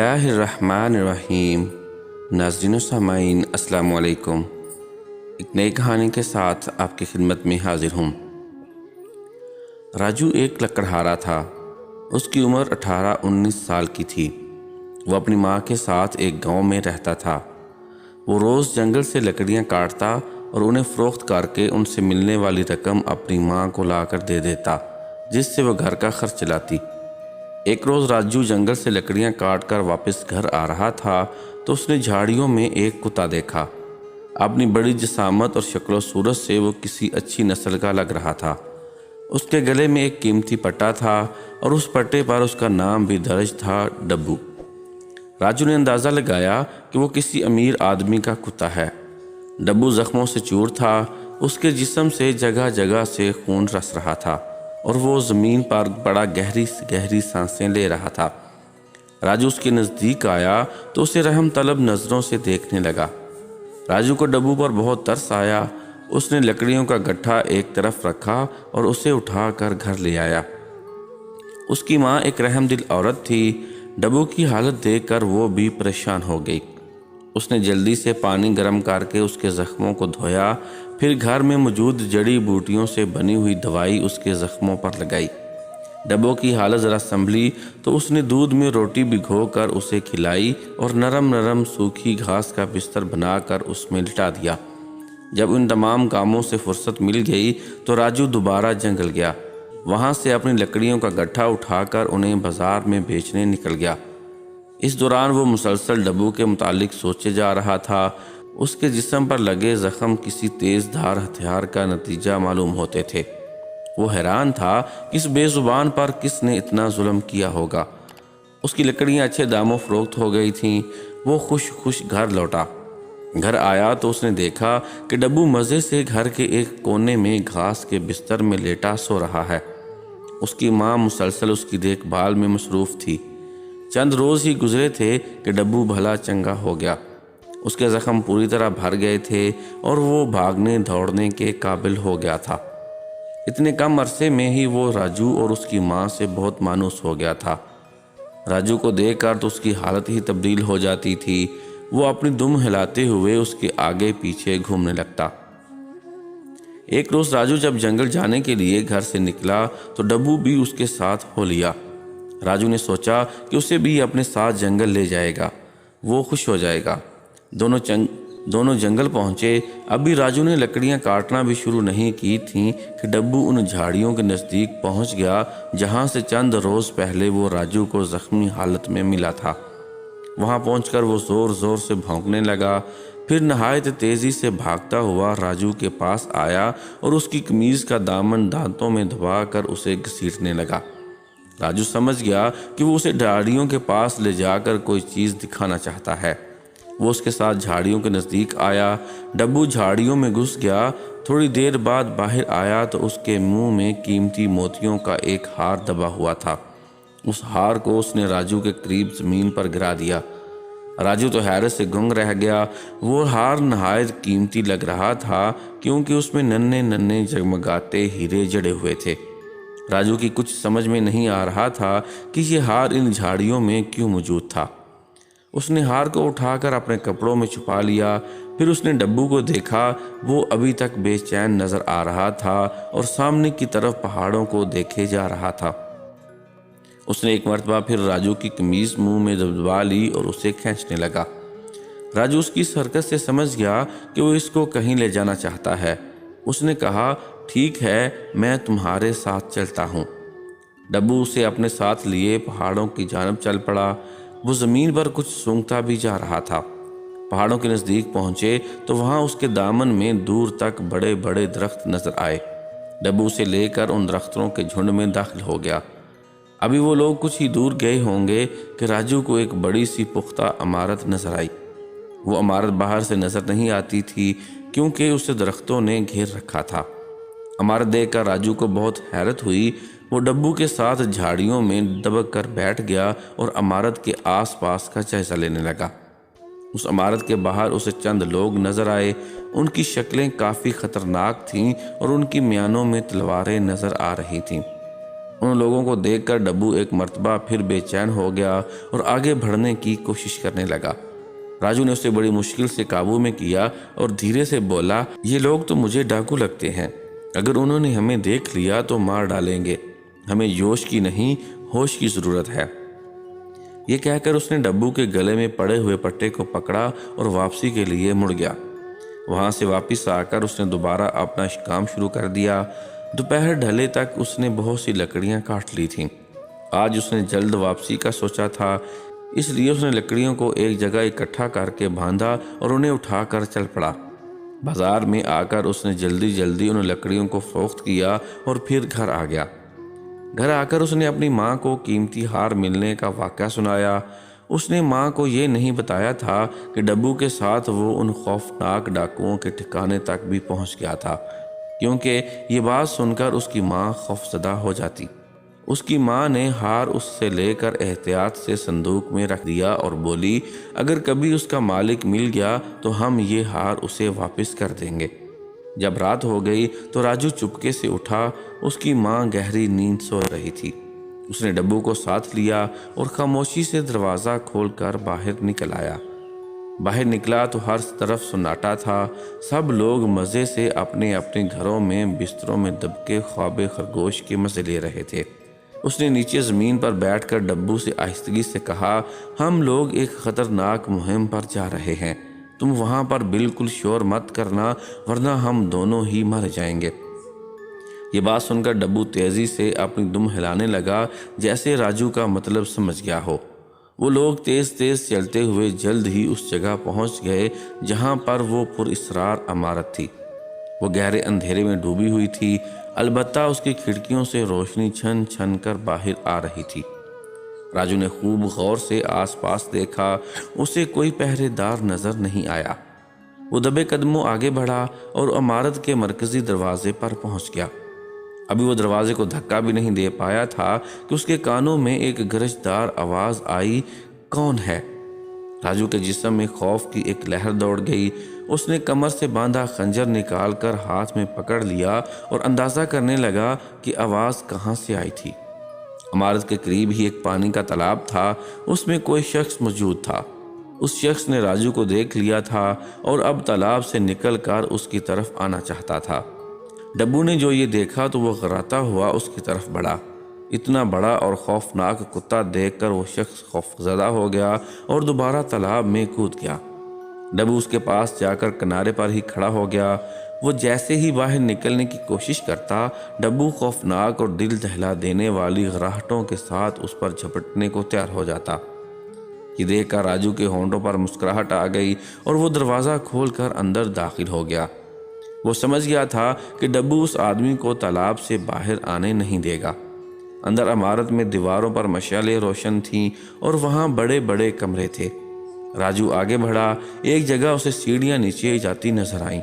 اللہ الرحمن الرحیم۔ ناظرین و سامعین السلام علیکم۔ ایک نئی کہانی کے ساتھ آپ کی خدمت میں حاضر ہوں۔ راجو ایک لکڑہارا تھا۔ اس کی عمر 18-19 سال کی تھی۔ وہ اپنی ماں کے ساتھ ایک گاؤں میں رہتا تھا۔ وہ روز جنگل سے لکڑیاں کاٹتا اور انہیں فروخت کر کے ان سے ملنے والی رقم اپنی ماں کو لا کر دے دیتا، جس سے وہ گھر کا خرچ چلاتی۔ ایک روز راجو جنگل سے لکڑیاں کاٹ کر واپس گھر آ رہا تھا تو اس نے جھاڑیوں میں ایک کتا دیکھا۔ اپنی بڑی جسامت اور شکل و صورت سے وہ کسی اچھی نسل کا لگ رہا تھا۔ اس کے گلے میں ایک قیمتی پٹا تھا اور اس پٹے پر اس کا نام بھی درج تھا، ڈبو۔ راجو نے اندازہ لگایا کہ وہ کسی امیر آدمی کا کتا ہے۔ ڈبو زخموں سے چور تھا، اس کے جسم سے جگہ جگہ سے خون رس رہا تھا اور وہ زمین پر بڑا گہری سانسیں لے رہا تھا۔ راجو اس کے نزدیک آیا تو اسے رحم طلب نظروں سے دیکھنے لگا۔ راجو کو ڈبو پر بہت ترس آیا۔ اس نے لکڑیوں کا گٹھا ایک طرف رکھا اور اسے اٹھا کر گھر لے آیا۔ اس کی ماں ایک رحم دل عورت تھی۔ ڈبو کی حالت دیکھ کر وہ بھی پریشان ہو گئی۔ اس نے جلدی سے پانی گرم کر کے اس کے زخموں کو دھویا، پھر گھر میں موجود جڑی بوٹیوں سے بنی ہوئی دوائی اس کے زخموں پر لگائی۔ ڈبو کی حالت ذرا سنبھلی تو اس نے دودھ میں روٹی بھگو کر اسے کھلائی اور نرم سوکھی گھاس کا بستر بنا کر اس میں لٹا دیا۔ جب ان تمام کاموں سے فرصت مل گئی تو راجو دوبارہ جنگل گیا۔ وہاں سے اپنی لکڑیوں کا گٹھا اٹھا کر انہیں بازار میں بیچنے نکل گیا۔ اس دوران وہ مسلسل ڈبو کے متعلق سوچے جا رہا تھا۔ اس کے جسم پر لگے زخم کسی تیز دھار ہتھیار کا نتیجہ معلوم ہوتے تھے۔ وہ حیران تھا کہ اس بے زبان پر کس نے اتنا ظلم کیا ہوگا۔ اس کی لکڑیاں اچھے داموں فروخت ہو گئی تھیں۔ وہ خوش گھر لوٹا۔ گھر آیا تو اس نے دیکھا کہ ڈبو مزے سے گھر کے ایک کونے میں گھاس کے بستر میں لیٹا سو رہا ہے۔ اس کی ماں مسلسل اس کی دیکھ بھال میں مصروف تھی۔ چند روز ہی گزرے تھے کہ ڈبو بھلا چنگا ہو گیا۔ اس کے زخم پوری طرح بھر گئے تھے اور وہ بھاگنے دوڑنے کے قابل ہو گیا تھا۔ اتنے کم عرصے میں ہی وہ راجو اور اس کی ماں سے بہت مانوس ہو گیا تھا۔ راجو کو دیکھ کر تو اس کی حالت ہی تبدیل ہو جاتی تھی۔ وہ اپنی دم ہلاتے ہوئے اس کے آگے پیچھے گھومنے لگتا۔ ایک روز راجو جب جنگل جانے کے لیے گھر سے نکلا تو ڈبو بھی اس کے ساتھ ہو لیا۔ راجو نے سوچا کہ اسے بھی اپنے ساتھ جنگل لے جائے گا، وہ خوش ہو جائے گا۔ دونوں جنگل پہنچے۔ ابھی راجو نے لکڑیاں کاٹنا بھی شروع نہیں کی تھیں کہ ڈبو ان جھاڑیوں کے نزدیک پہنچ گیا جہاں سے چند روز پہلے وہ راجو کو زخمی حالت میں ملا تھا۔ وہاں پہنچ کر وہ زور سے بھونکنے لگا، پھر نہایت تیزی سے بھاگتا ہوا راجو کے پاس آیا اور اس کی قمیض کا دامن دانتوں میں دبا کر اسے گھسیٹنے لگا۔ راجو سمجھ گیا کہ وہ اسے جھاڑیوں کے پاس لے جا کر کوئی چیز دکھانا چاہتا ہے۔ وہ اس کے ساتھ جھاڑیوں کے نزدیک آیا۔ ڈبو جھاڑیوں میں گھس گیا۔ تھوڑی دیر بعد باہر آیا تو اس کے منہ میں قیمتی موتیوں کا ایک ہار دبا ہوا تھا۔ اس ہار کو اس نے راجو کے قریب زمین پر گرا دیا۔ راجو تو حیرت سے گنگ رہ گیا۔ وہ ہار نہایت قیمتی لگ رہا تھا کیونکہ اس میں ننھے جگمگاتے ہیرے جڑے ہوئے تھے۔ راجو کی کچھ سمجھ میں نہیں آ رہا تھا کہ یہ ہار ان جھاڑیوں میں کیوں موجود تھا۔ اس نے ہار کو اٹھا کر اپنے کپڑوں میں چھپا لیا۔ پھر اس نے ڈبو کو دیکھا۔ وہ ابھی تک بے چین نظر آ رہا تھا اور سامنے کی طرف پہاڑوں کو دیکھے جا رہا تھا۔ اس نے ایک مرتبہ پھر راجو کی قمیض منہ میں دبا لی اور اسے کھینچنے لگا۔ راجو اس کی حرکت سے سمجھ گیا کہ وہ اس کو کہیں لے جانا چاہتا ہے۔ اس نے کہا، ٹھیک ہے، میں تمہارے ساتھ چلتا ہوں۔ ڈبو اسے اپنے ساتھ لیے پہاڑوں کی جانب چل پڑا۔ وہ زمین پر کچھ سونگھتا بھی جا رہا تھا۔ پہاڑوں کے نزدیک پہنچے تو وہاں اس کے دامن میں دور تک بڑے درخت نظر آئے۔ ڈبو اسے لے کر ان درختوں کے جھنڈ میں داخل ہو گیا۔ ابھی وہ لوگ کچھ ہی دور گئے ہوں گے کہ راجو کو ایک بڑی سی پختہ عمارت نظر آئی۔ وہ عمارت باہر سے نظر نہیں آتی تھی کیونکہ اسے درختوں نے گھیر رکھا تھا۔ عمارت دیکھ کر راجو کو بہت حیرت ہوئی۔ وہ ڈبو کے ساتھ جھاڑیوں میں دبک کر بیٹھ گیا اور عمارت کے آس پاس کا جائزہ لینے لگا۔ اس عمارت کے باہر اسے چند لوگ نظر آئے۔ ان کی شکلیں کافی خطرناک تھیں اور ان کی میانوں میں تلواریں نظر آ رہی تھیں۔ ان لوگوں کو دیکھ کر ڈبو ایک مرتبہ پھر بے چین ہو گیا اور آگے بڑھنے کی کوشش کرنے لگا۔ راجو نے اسے بڑی مشکل سے قابو میں کیا اور دھیرے سے بولا، یہ لوگ تو مجھے ڈاکو لگتے ہیں، اگر انہوں نے ہمیں دیکھ لیا تو مار ڈالیں گے، ہمیں جوش کی نہیں ہوش کی ضرورت ہے۔ یہ کہہ کر اس نے ڈبو کے گلے میں پڑے ہوئے پٹے کو پکڑا اور واپسی کے لیے مڑ گیا۔ وہاں سے واپس آ کر اس نے دوبارہ اپنا کام شروع کر دیا۔ دوپہر ڈھلے تک اس نے بہت سی لکڑیاں کاٹ لی تھیں۔ آج اس نے جلد واپسی کا سوچا تھا، اس لیے اس نے لکڑیوں کو ایک جگہ اکٹھا کر کے باندھا اور انہیں اٹھا کر چل پڑا۔ بازار میں آ کر اس نے جلدی ان لکڑیوں کو فروخت کیا اور پھر گھر آ گیا۔ گھر آ کر اس نے اپنی ماں کو قیمتی ہار ملنے کا واقعہ سنایا۔ اس نے ماں کو یہ نہیں بتایا تھا کہ ڈبو کے ساتھ وہ ان خوفناک ڈاکوؤں کے ٹھکانے تک بھی پہنچ گیا تھا، کیونکہ یہ بات سن کر اس کی ماں خوفزدہ ہو جاتی۔ اس کی ماں نے ہار اس سے لے کر احتیاط سے صندوق میں رکھ دیا اور بولی، اگر کبھی اس کا مالک مل گیا تو ہم یہ ہار اسے واپس کر دیں گے۔ جب رات ہو گئی تو راجو چپکے سے اٹھا۔ اس کی ماں گہری نیند سو رہی تھی۔ اس نے ڈبو کو ساتھ لیا اور خاموشی سے دروازہ کھول کر باہر نکل آیا۔ باہر نکلا تو ہر طرف سناٹا تھا۔ سب لوگ مزے سے اپنے اپنے گھروں میں بستروں میں دب کے خواب خرگوش کے مزے لے رہے تھے۔ اس نے نیچے زمین پر بیٹھ کر ڈبو سے آہستگی سے کہا، ہم لوگ ایک خطرناک مہم پر جا رہے ہیں، تم وہاں پر بالکل شور مت کرنا ورنہ ہم دونوں ہی مر جائیں گے۔ یہ بات سن کر ڈبو تیزی سے اپنی دم ہلانے لگا، جیسے راجو کا مطلب سمجھ گیا ہو۔ وہ لوگ تیز تیز چلتے ہوئے جلد ہی اس جگہ پہنچ گئے جہاں پر وہ پر اسرار عمارت تھی۔ وہ گہرے اندھیرے میں ڈوبی ہوئی تھی، البتہ اس کی کھڑکیوں سے روشنی چھن چھن کر باہر آ رہی تھی۔ راجو نے خوب غور سے آس پاس دیکھا، اسے کوئی پہرے دار نظر نہیں آیا۔ وہ دبے قدموں آگے بڑھا اور عمارت کے مرکزی دروازے پر پہنچ گیا۔ ابھی وہ دروازے کو دھکا بھی نہیں دے پایا تھا کہ اس کے کانوں میں ایک گرجدار آواز آئی، کون ہے؟ راجو کے جسم میں خوف کی ایک لہر دوڑ گئی۔ اس نے کمر سے باندھا خنجر نکال کر ہاتھ میں پکڑ لیا اور اندازہ کرنے لگا کہ آواز کہاں سے آئی تھی۔ عمارت کے قریب ہی ایک پانی کا تالاب تھا، اس میں کوئی شخص موجود تھا۔ اس شخص نے راجو کو دیکھ لیا تھا اور اب تالاب سے نکل کر اس کی طرف آنا چاہتا تھا۔ ڈبو نے جو یہ دیکھا تو وہ غراتا ہوا اس کی طرف بڑھا۔ اتنا بڑا اور خوفناک کتا دیکھ کر وہ شخص خوفزدہ ہو گیا اور دوبارہ تالاب میں کود گیا۔ ڈبو اس کے پاس جا کر کنارے پر ہی کھڑا ہو گیا۔ وہ جیسے ہی باہر نکلنے کی کوشش کرتا، ڈبو خوفناک اور دل دہلا دینے والی غراہٹوں کے ساتھ اس پر جھپٹنے کو تیار ہو جاتا۔ یہ دیکھ کر راجو کے ہونٹوں پر مسکراہٹ آ گئی اور وہ دروازہ کھول کر اندر داخل ہو گیا۔ وہ سمجھ گیا تھا کہ ڈبو اس آدمی کو تالاب سے باہر آنے نہیں دے گا۔ اندر عمارت میں دیواروں پر مشعلیں روشن تھیں اور وہاں بڑے بڑے کمرے تھے۔ راجو آگے بڑھا، ایک جگہ اسے سیڑھیاں نیچے جاتی نظر آئیں۔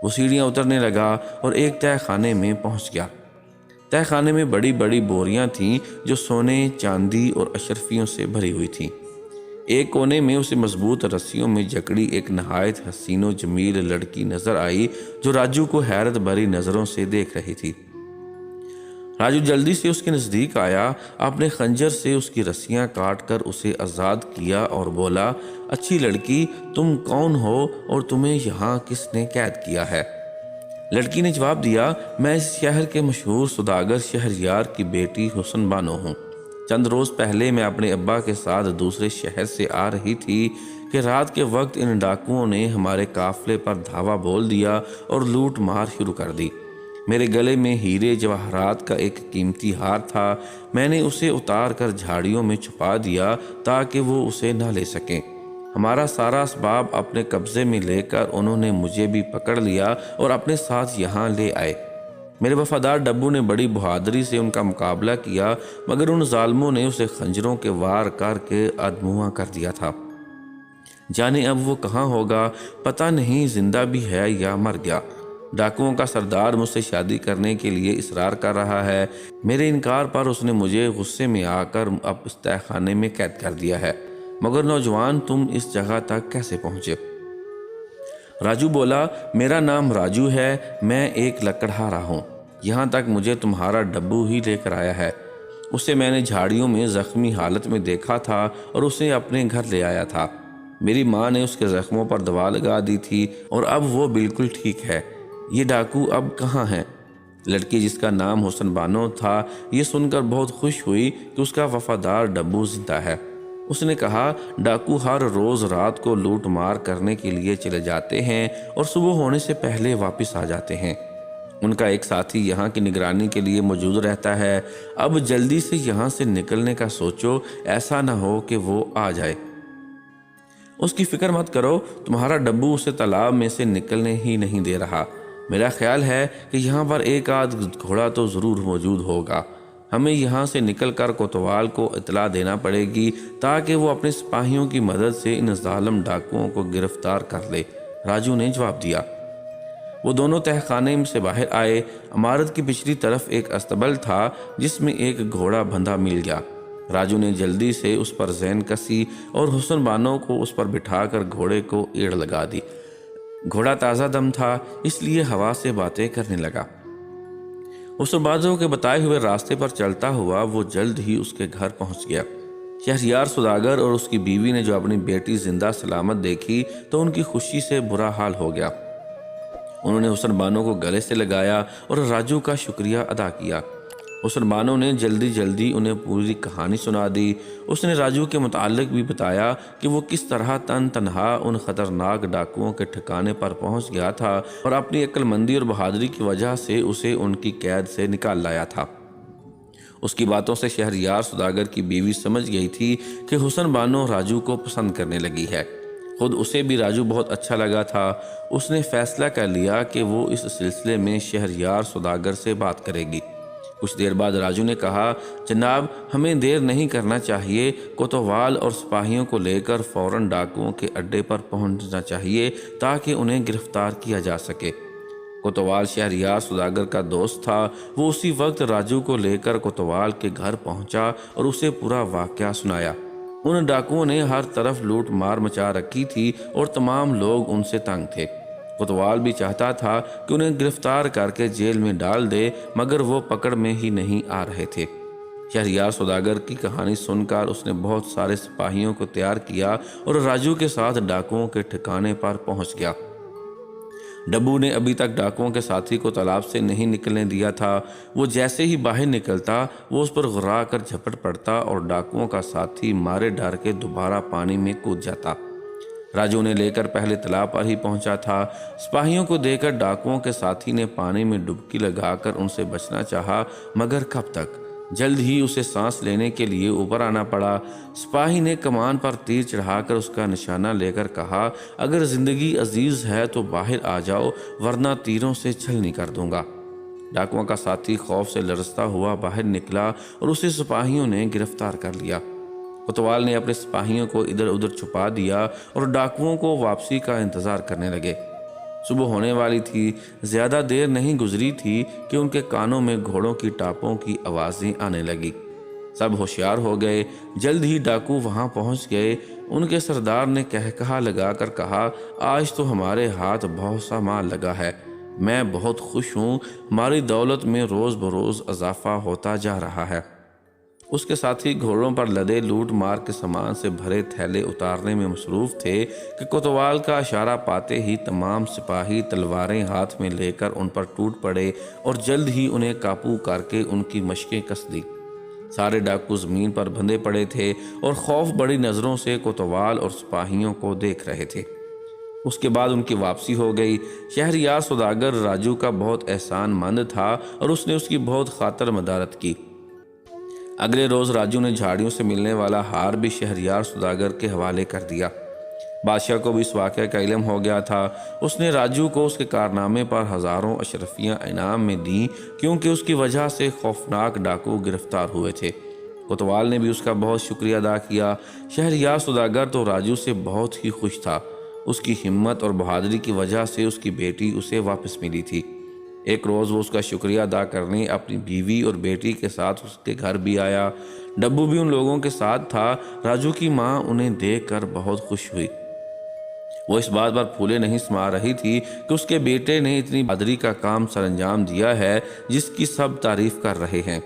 وہ سیڑھیاں اترنے لگا اور ایک تہہ خانے میں پہنچ گیا۔ تہہ خانے میں بڑی بڑی بوریاں تھیں جو سونے، چاندی اور اشرفیوں سے بھری ہوئی تھیں۔ ایک کونے میں اسے مضبوط رسیوں میں جکڑی ایک نہایت حسین و جمیل لڑکی نظر آئی جو راجو کو حیرت بھری نظروں سے دیکھ رہی تھی۔ راجو جلدی سے اس کے نزدیک آیا، اپنے خنجر سے اس کی رسیاں کاٹ کر اسے آزاد کیا اور بولا، اچھی لڑکی، تم کون ہو اور تمہیں یہاں کس نے قید کیا ہے؟ لڑکی نے جواب دیا، میں اس شہر کے مشہور سوداگر شہریار کی بیٹی حسن بانو ہوں۔ چند روز پہلے میں اپنے ابا کے ساتھ دوسرے شہر سے آ رہی تھی کہ رات کے وقت ان ڈاکوؤں نے ہمارے قافلے پر دھاوا بول دیا اور لوٹ مار شروع کر دی۔ میرے گلے میں ہیرے جواہرات کا ایک قیمتی ہار تھا، میں نے اسے اتار کر جھاڑیوں میں چھپا دیا تاکہ وہ اسے نہ لے سکیں۔ ہمارا سارا اسباب اپنے قبضے میں لے کر انہوں نے مجھے بھی پکڑ لیا اور اپنے ساتھ یہاں لے آئے۔ میرے وفادار ڈبو نے بڑی بہادری سے ان کا مقابلہ کیا، مگر ان ظالموں نے اسے خنجروں کے وار کر کے ادموا کر دیا تھا۔ جانے اب وہ کہاں ہوگا، پتہ نہیں زندہ بھی ہے یا مر گیا۔ ڈاکوؤں کا سردار مجھ سے شادی کرنے کے لیے اصرار کر رہا ہے۔ میرے انکار پر اس نے مجھے غصے میں آ کر اب اس تہہ خانے میں قید کر دیا ہے۔ مگر نوجوان، تم اس جگہ تک کیسے پہنچے؟ راجو بولا، میرا نام راجو ہے، میں ایک لکڑہارا ہوں۔ یہاں تک مجھے تمہارا ڈبو ہی لے کر آیا ہے۔ اسے میں نے جھاڑیوں میں زخمی حالت میں دیکھا تھا اور اسے اپنے گھر لے آیا تھا۔ میری ماں نے اس کے زخموں پر دوا لگا دی تھی اور اب وہ بالکل ٹھیک ہے۔ یہ ڈاکو اب کہاں ہے؟ لڑکی جس کا نام حسن بانو تھا یہ سن کر بہت خوش ہوئی کہ اس کا وفادار ڈبو زندہ ہے۔ اس نے کہا، ڈاکو ہر روز رات کو لوٹ مار کرنے کے لیے چلے جاتے ہیں اور صبح ہونے سے پہلے واپس آ جاتے ہیں۔ ان کا ایک ساتھی یہاں کی نگرانی کے لیے موجود رہتا ہے۔ اب جلدی سے یہاں سے نکلنے کا سوچو، ایسا نہ ہو کہ وہ آ جائے۔ اس کی فکر مت کرو، تمہارا ڈبو اسے تالاب میں سے نکلنے ہی نہیں دے رہا۔ میرا خیال ہے کہ یہاں پر ایک آدھ گھوڑا تو ضرور موجود ہوگا۔ ہمیں یہاں سے نکل کر کوتوال کو اطلاع دینا پڑے گی تاکہ وہ اپنے سپاہیوں کی مدد سے ان ظالم ڈاکوؤں کو گرفتار کر لے، راجو نے جواب دیا۔ وہ دونوں تہہ خانے سے باہر آئے۔ عمارت کی پچھلی طرف ایک استبل تھا جس میں ایک گھوڑا بندھا مل گیا۔ راجو نے جلدی سے اس پر زین کسی اور حسن بانو کو اس پر بٹھا کر گھوڑے کو ایڑ لگا دی۔ گھوڑا تازہ دم تھا اس لیے ہوا سے باتیں کرنے لگا۔ حسن بانو کے بتائے ہوئے راستے پر چلتا ہوا وہ جلد ہی اس کے گھر پہنچ گیا۔ شہریار سوداگر اور اس کی بیوی نے جو اپنی بیٹی زندہ سلامت دیکھی تو ان کی خوشی سے برا حال ہو گیا۔ انہوں نے حسن بانو کو گلے سے لگایا اور راجو کا شکریہ ادا کیا۔ حسن بانو نے جلدی انہیں پوری کہانی سنا دی۔ اس نے راجو کے متعلق بھی بتایا کہ وہ کس طرح تنہا ان خطرناک ڈاکوؤں کے ٹھکانے پر پہنچ گیا تھا اور اپنی عقل مندی اور بہادری کی وجہ سے اسے ان کی قید سے نکال لایا تھا۔ اس کی باتوں سے شہریار سوداگر کی بیوی سمجھ گئی تھی کہ حسن بانو راجو کو پسند کرنے لگی ہے۔ خود اسے بھی راجو بہت اچھا لگا تھا۔ اس نے فیصلہ کر لیا کہ وہ اس سلسلے میں شہریار سوداگر سے بات کرے گی۔ کچھ دیر بعد راجو نے کہا، جناب ہمیں دیر نہیں کرنا چاہیے، کوتوال اور سپاہیوں کو لے کر فوراً ڈاکوؤں کے اڈے پر پہنچنا چاہیے تاکہ انہیں گرفتار کیا جا سکے۔ کوتوال شہریار سوداگر کا دوست تھا۔ وہ اسی وقت راجو کو لے کر کوتوال کے گھر پہنچا اور اسے پورا واقعہ سنایا۔ ان ڈاکوؤں نے ہر طرف لوٹ مار مچا رکھی تھی اور تمام لوگ ان سے تنگ تھے۔ کوتوال بھی چاہتا تھا کہ انہیں گرفتار کر کے جیل میں ڈال دے مگر وہ پکڑ میں ہی نہیں آ رہے تھے۔ شہریار سوداگر کی کہانی سن کر اس نے بہت سارے سپاہیوں کو تیار کیا اور راجو کے ساتھ ڈاکوؤں کے ٹھکانے پر پہنچ گیا۔ ڈبو نے ابھی تک ڈاکوؤں کے ساتھی کو تالاب سے نہیں نکلنے دیا تھا۔ وہ جیسے ہی باہر نکلتا وہ اس پر غرا کر جھپٹ پڑتا اور ڈاکوؤں کا ساتھی مارے ڈر کے دوبارہ پانی میں کود جاتا۔ راجو نے لے کر پہلے تالاب پر ہی پہنچا تھا۔ سپاہیوں کو دیکھ کر ڈاکوؤں کے ساتھی نے پانی میں ڈبکی لگا کر ان سے بچنا چاہا مگر کب تک؟ جلد ہی اسے سانس لینے کے لیے اوپر آنا پڑا۔ سپاہی نے کمان پر تیر چڑھا کر اس کا نشانہ لے کر کہا، اگر زندگی عزیز ہے تو باہر آ جاؤ ورنہ تیروں سے چھلنی کر دوں گا۔ ڈاکوؤں کا ساتھی خوف سے لرزتا ہوا باہر نکلا اور اسے سپاہیوں نے گرفتار کر لیا۔ کوتوال نے اپنے سپاہیوں کو ادھر ادھر چھپا دیا اور ڈاکوؤں کو واپسی کا انتظار کرنے لگے۔ صبح ہونے والی تھی۔ زیادہ دیر نہیں گزری تھی کہ ان کے کانوں میں گھوڑوں کی ٹاپوں کی آوازیں آنے لگی۔ سب ہوشیار ہو گئے۔ جلد ہی ڈاکو وہاں پہنچ گئے۔ ان کے سردار نے کہا لگا کر کہا، آج تو ہمارے ہاتھ بہت سا مال لگا ہے۔ میں بہت خوش ہوں، ہماری دولت میں روز بروز اضافہ ہوتا جا رہا ہے۔ اس کے ساتھی گھوڑوں پر لدے لوٹ مار کے سامان سے بھرے تھیلے اتارنے میں مصروف تھے کہ کوتوال کا اشارہ پاتے ہی تمام سپاہی تلواریں ہاتھ میں لے کر ان پر ٹوٹ پڑے اور جلد ہی انہیں قابو کر کے ان کی مشقیں کس دی۔ سارے ڈاکو زمین پر بندھے پڑے تھے اور خوف بڑی نظروں سے کوتوال اور سپاہیوں کو دیکھ رہے تھے۔ اس کے بعد ان کی واپسی ہو گئی۔ شہریار سوداگر راجو کا بہت احسان مند تھا اور اس نے اس کی بہت خاطر مدارت کی۔ اگلے روز راجو نے جھاڑیوں سے ملنے والا ہار بھی شہریار سوداگر کے حوالے کر دیا۔ بادشاہ کو بھی اس واقعہ کا علم ہو گیا تھا۔ اس نے راجو کو اس کے کارنامے پر ہزاروں اشرفیاں انعام میں دیں کیونکہ اس کی وجہ سے خوفناک ڈاکو گرفتار ہوئے تھے۔ کوتوال نے بھی اس کا بہت شکریہ ادا کیا۔ شہریار سوداگر تو راجو سے بہت ہی خوش تھا۔ اس کی ہمت اور بہادری کی وجہ سے اس کی بیٹی اسے واپس ملی تھی۔ ایک روز وہ اس کا شکریہ ادا کرنے اپنی بیوی اور بیٹی کے ساتھ اس کے گھر بھی آیا۔ ڈبو بھی ان لوگوں کے ساتھ تھا۔ راجو کی ماں انہیں دیکھ کر بہت خوش ہوئی۔ وہ اس بات پر پھولے نہیں سما رہی تھی کہ اس کے بیٹے نے اتنی بہادری کا کام سر انجام دیا ہے جس کی سب تعریف کر رہے ہیں۔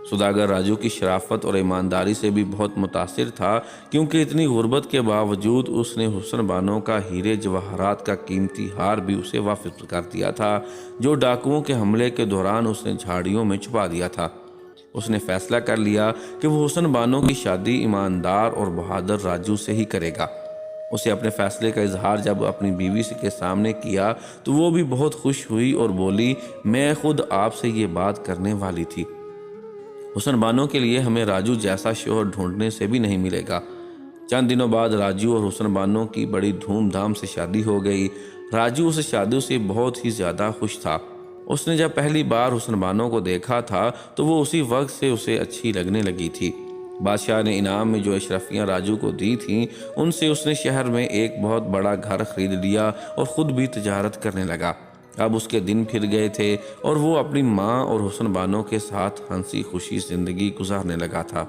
سوداگر راجو کی شرافت اور ایمانداری سے بھی بہت متاثر تھا، کیونکہ اتنی غربت کے باوجود اس نے حسن بانو کا ہیرے جواہرات کا قیمتی ہار بھی اسے واپس کر دیا تھا، جو ڈاکوؤں کے حملے کے دوران اس نے جھاڑیوں میں چھپا دیا تھا۔ اس نے فیصلہ کر لیا کہ وہ حسن بانو کی شادی ایماندار اور بہادر راجو سے ہی کرے گا۔ اسے اپنے فیصلے کا اظہار جب اپنی بیوی کے سامنے کیا تو وہ بھی بہت خوش ہوئی اور بولی، میں خود آپ سے یہ بات کرنے والی تھی۔ حسن بانو کے لیے ہمیں راجو جیسا شوہر ڈھونڈنے سے بھی نہیں ملے گا۔ چند دنوں بعد راجو اور حسن بانو کی بڑی دھوم دھام سے شادی ہو گئی۔ راجو اس شادی سے بہت ہی زیادہ خوش تھا۔ اس نے جب پہلی بار حسن بانو کو دیکھا تھا تو وہ اسی وقت سے اسے اچھی لگنے لگی تھی۔ بادشاہ نے انعام میں جو اشرفیاں راجو کو دی تھیں، ان سے اس نے شہر میں ایک بہت بڑا گھر خرید لیا اور خود بھی تجارت کرنے لگا۔ اب اس کے دن پھر گئے تھے اور وہ اپنی ماں اور حسن بانو کے ساتھ ہنسی خوشی زندگی گزارنے لگا تھا۔